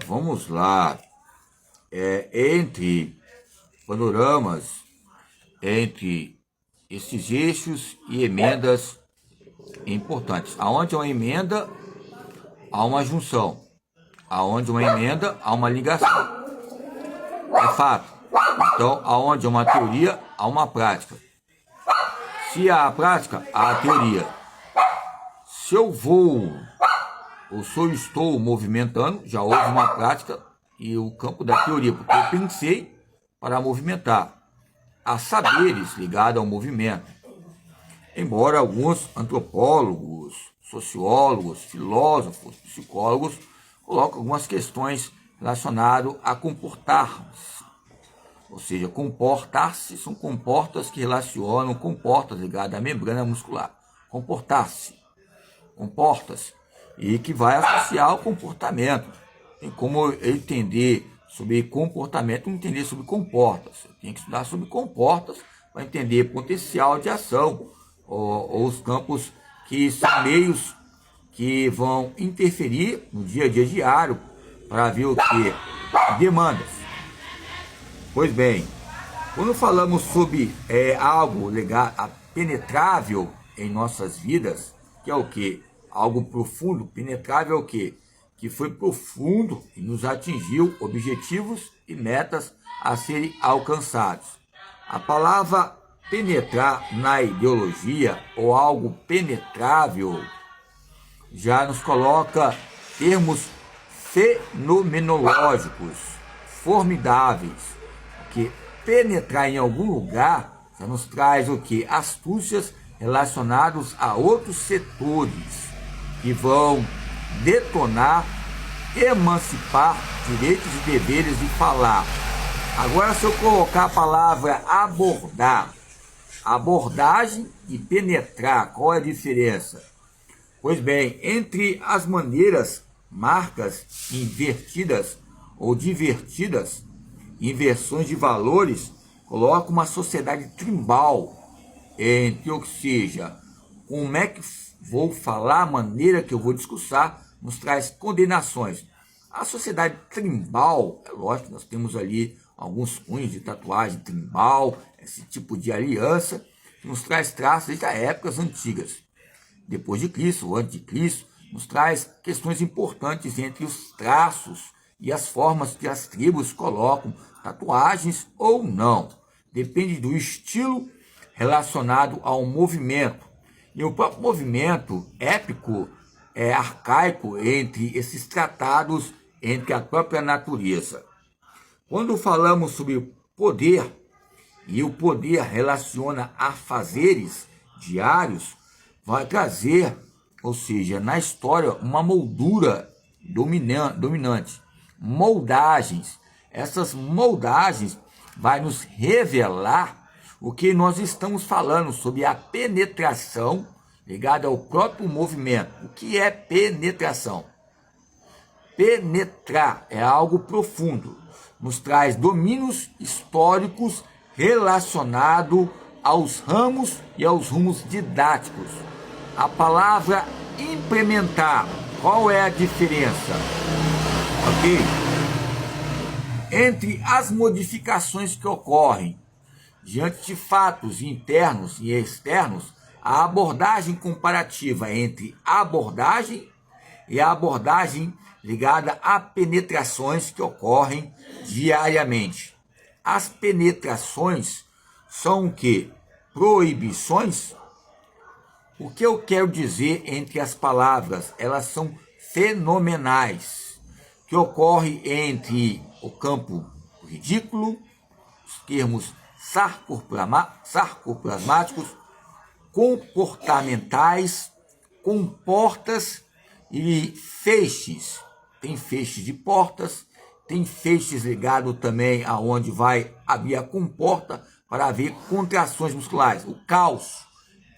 Vamos lá. Entre panoramas, entre esses eixos e emendas importantes. Aonde há uma emenda, há uma junção. Aonde uma emenda, há uma ligação. É fato. Então, aonde há uma teoria, há uma prática. Se há a prática, há a teoria. Se eu vou ou se eu estou movimentando, já houve uma prática e o campo da teoria, porque eu pensei para movimentar. Há saberes ligados ao movimento. Embora alguns antropólogos, sociólogos, filósofos, psicólogos colocam algumas questões relacionadas a comportar-se. Ou seja, comportar-se são comportas que relacionam comportas ligadas à membrana muscular. Comportar-se, comporta-se, e que vai associar ao comportamento. Tem como eu entender sobre comportamento, não entender sobre comportas. Eu tenho que estudar sobre comportas para entender potencial de ação, ou os campos que são meios que vão interferir no dia a dia diário para ver o que? Demandas. Pois bem, quando falamos sobre algo penetrável em nossas vidas, que é o que? Algo profundo, penetrável é o que? Que foi profundo e nos atingiu objetivos e metas a serem alcançados. A palavra penetrar na ideologia ou algo penetrável já nos coloca termos fenomenológicos formidáveis, que penetrar em algum lugar já nos traz o que? Astúcias relacionadas a outros setores que vão detonar, emancipar direitos e deveres de falar. Agora, se eu colocar a palavra abordar, abordagem e penetrar, qual é a diferença? Pois bem, entre as maneiras, marcas invertidas ou divertidas, inversões de valores, coloca uma sociedade tribal, ou seja, como é que vou falar, a maneira que eu vou discursar, nos traz condenações. A sociedade tribal, é lógico, nós temos ali alguns cunhos de tatuagem tribal, esse tipo de aliança, que nos traz traços de épocas antigas. Depois de Cristo, ou antes de Cristo, nos traz questões importantes entre os traços e as formas que as tribos colocam, tatuagens ou não. Depende do estilo relacionado ao movimento. E o próprio movimento épico é arcaico entre esses tratados, entre a própria natureza. Quando falamos sobre poder, e o poder relaciona a fazeres diários, vai trazer, ou seja, na história, uma moldura dominante. Moldagens. Essas moldagens vai nos revelar o que nós estamos falando sobre a penetração ligada ao próprio movimento. O que é penetração? Penetrar é algo profundo, nos traz domínios históricos relacionados aos ramos e aos rumos didáticos. A palavra implementar, qual é a diferença? Ok? Entre as modificações que ocorrem diante de fatos internos e externos, a abordagem comparativa entre a abordagem e a abordagem ligada a penetrações que ocorrem diariamente. As penetrações são o quê? Proibições? O que eu quero dizer entre as palavras? Elas são fenomenais, que ocorre entre o campo ridículo, os termos sarcoplasmáticos, comportamentais, comportas e feixes. Tem feixes de portas, tem feixes ligado também aonde vai abrir a comporta para haver contrações musculares. O cálcio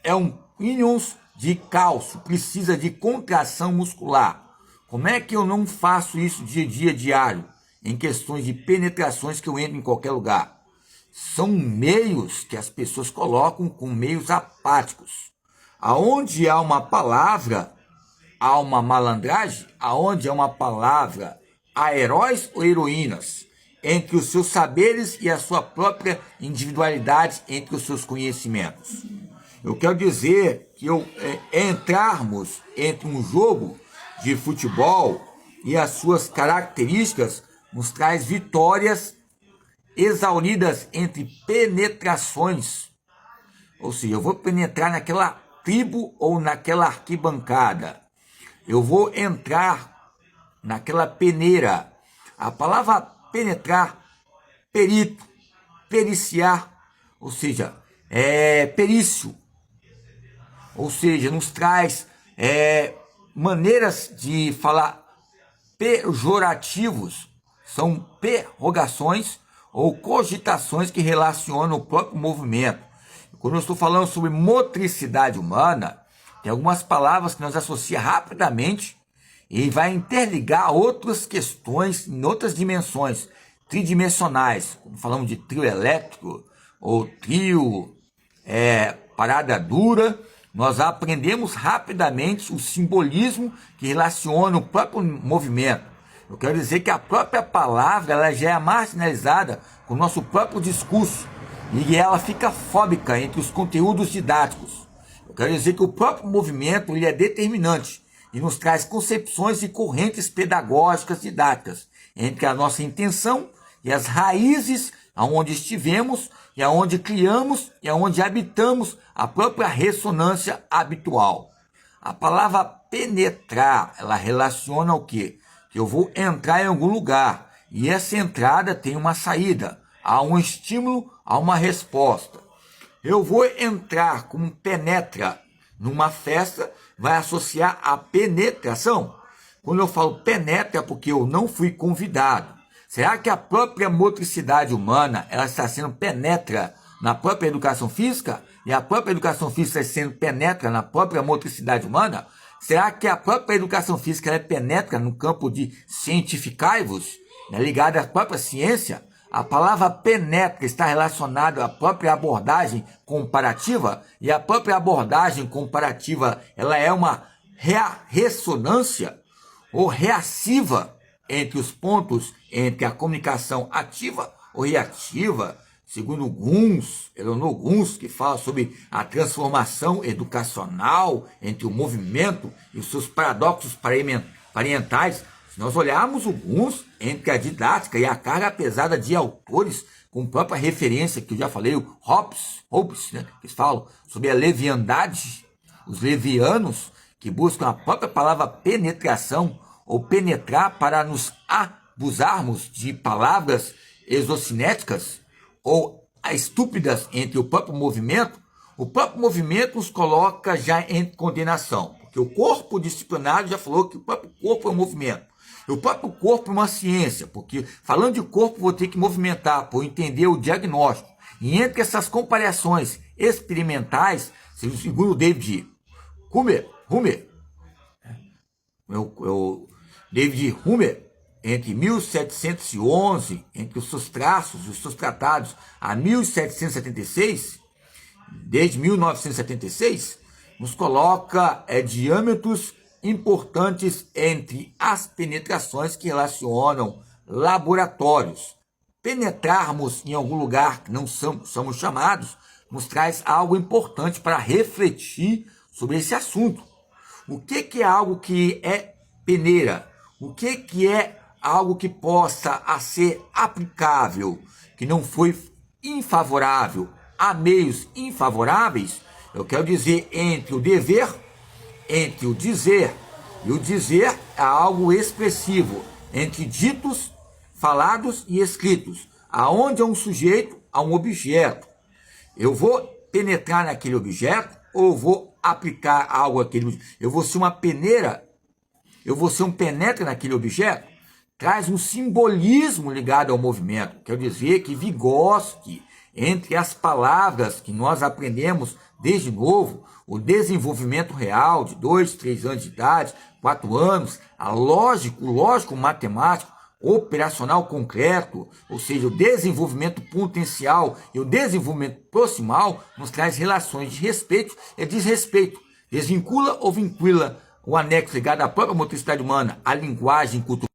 é um íons de cálcio, precisa de contração muscular. Como é que eu não faço isso dia a dia diário? Em questões de penetrações que eu entro em qualquer lugar. São meios que as pessoas colocam com meios apáticos. Aonde há uma palavra, há uma malandragem. Aonde há uma palavra, a heróis ou heroínas, entre os seus saberes e a sua própria individualidade entre os seus conhecimentos. Eu quero dizer que entrarmos entre um jogo de futebol e as suas características nos traz vitórias exauridas entre penetrações. Ou seja, eu vou penetrar naquela tribo ou naquela arquibancada. Eu vou entrar naquela peneira. A palavra penetrar, perito, periciar, ou seja, perício. Ou seja, nos traz maneiras de falar pejorativos, são prerrogações ou cogitações que relacionam o próprio movimento. Quando eu estou falando sobre motricidade humana, tem algumas palavras que nós associamos rapidamente e vai interligar outras questões em outras dimensões tridimensionais. Quando falamos de trio elétrico ou trio parada dura, nós aprendemos rapidamente o simbolismo que relaciona o próprio movimento. Eu quero dizer que a própria palavra ela já é marginalizada com o nosso próprio discurso e ela fica fóbica entre os conteúdos didáticos. Eu quero dizer que o próprio movimento ele é determinante e nos traz concepções e correntes pedagógicas didáticas entre a nossa intenção e as raízes aonde estivemos e aonde criamos e aonde habitamos a própria ressonância habitual. A palavra penetrar, ela relaciona o quê? Que eu vou entrar em algum lugar e essa entrada tem uma saída, há um estímulo, há uma resposta. Eu vou entrar como penetra numa festa, vai associar a penetração. Quando eu falo penetra é porque eu não fui convidado. Será que a própria motricidade humana ela está sendo penetra na própria educação física? E a própria educação física está sendo penetra na própria motricidade humana? Será que a própria educação física ela penetra no campo de cientificai-vos, ligada à própria ciência? A palavra penetra está relacionada à própria abordagem comparativa, e a própria abordagem comparativa ela é uma ressonância ou reaciva entre os pontos entre a comunicação ativa ou reativa, segundo Eleanor Guns, que fala sobre a transformação educacional entre o movimento e os seus paradoxos parentais. Se nós olharmos o Guns entre a didática e a carga pesada de autores, com própria referência que eu já falei, o Hobbes, né, que falam sobre a leviandade, os levianos, que buscam a própria palavra penetração, ou penetrar para nos abusarmos de palavras exocinéticas ou estúpidas entre o próprio movimento nos coloca já em condenação, porque o corpo disciplinário já falou que o próprio corpo é um movimento. E o próprio corpo é uma ciência, porque falando de corpo vou ter que movimentar para entender o diagnóstico. E entre essas comparações experimentais, segundo David Hume, entre 1711, entre os seus traços, os seus tratados, a 1776, desde 1976, nos coloca diâmetros importantes entre as penetrações que relacionam laboratórios. Penetrarmos em algum lugar que não somos chamados, nos traz algo importante para refletir sobre esse assunto. O que é algo que peneira? O que é algo que possa ser aplicável, que não foi infavorável a meios infavoráveis? Eu quero dizer entre o dever, entre o dizer, e o dizer é algo expressivo, entre ditos, falados e escritos, aonde é um sujeito, há um objeto. Eu vou penetrar naquele objeto ou vou aplicar algo àquele objeto? Eu vou ser uma peneira? Eu vou ser um penetra naquele objeto? Traz um simbolismo ligado ao movimento. Quer dizer que Vygotsky, entre as palavras que nós aprendemos desde novo, o desenvolvimento real de 2, 3 anos de idade, 4 anos, o lógico matemático, operacional concreto, ou seja, o desenvolvimento potencial e o desenvolvimento proximal, nos traz relações de respeito e desrespeito. Desvincula ou vincula o anexo ligado à própria motricidade humana, à linguagem cultural.